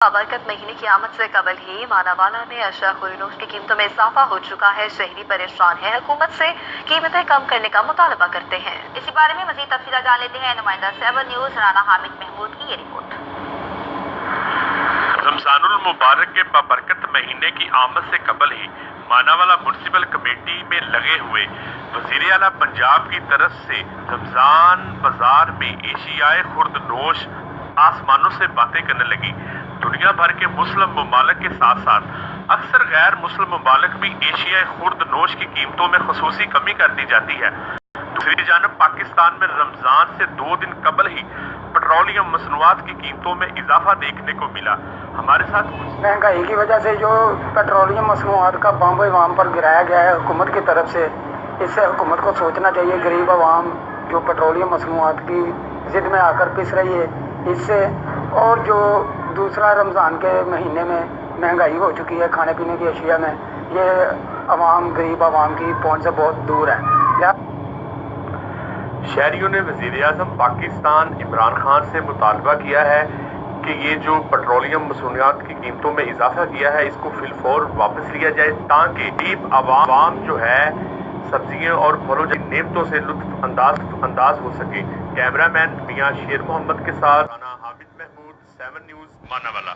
बरकत महीने की आमद से कबल ही मानावाला में अशा खुरीनोश की कीमतों में इजाफा हो चुका है। शहरी परेशान है, हुकूमत से कीमतें कम करने का मुतालबा करते हैं। इसी बारे में मजीद तफसील जान लेते हैं नुमाइंदा 7 न्यूज राना हामिद महमूद की ये रिपोर्ट। रमजानुल मुबारक के बरकत महीने की आमद से कबल ही मानावाला म्युनिसिपल कमेटी में लगे हुए वजीर आला पंजाब की तरफ से रमजान बाजार में एशियाई खुर्दनोश आसमानों से बातें करने लगी। दुनिया भर के मुस्लिम ममालिक के साथ साथ अक्सर गैर मुस्लिम ममालिक भी एशियाई खुर्दनोश की कीमतों में खसूसी कमी कर दी जाती है। दूसरी जानब पाकिस्तान में रमजान से 2 दिन कबल ही पेट्रोलियम मसनूआत की कीमतों में इजाफा देखने को मिला। हमारे साथ महंगाई की वजह से जो पेट्रोलियम मसनूआत का बम अवाम पर गिराया गया है हुकूमत की तरफ से, इससे हुकूमत को सोचना चाहिए। गरीब अवाम जो पेट्रोलियम मसनूआत की जिद में आकर पिस रही है, इससे और जो दूसरा रमज़ान के महीने में महंगाई हो चुकी है खाने पीने की अशिया में, ये अवाम गरीब अवाम की पहुंच से बहुत दूर है। शहरियों ने वज़ीर आज़म पाकिस्तान इमरान खान से मुतालबा किया है कि ये जो पेट्रोलियम मसनूआत की कीमतों में इजाफा किया है इसको फिलफौर वापस लिया जाए, ताकि गरीब अवाम जो है सब्जियों और फलों की नेमतों से लुत्फ अंदाज हो सके। कैमरामैन मियां शेर मोहम्मद के साथ राना हामिद महमूद, 7 न्यूज़ मानावाला।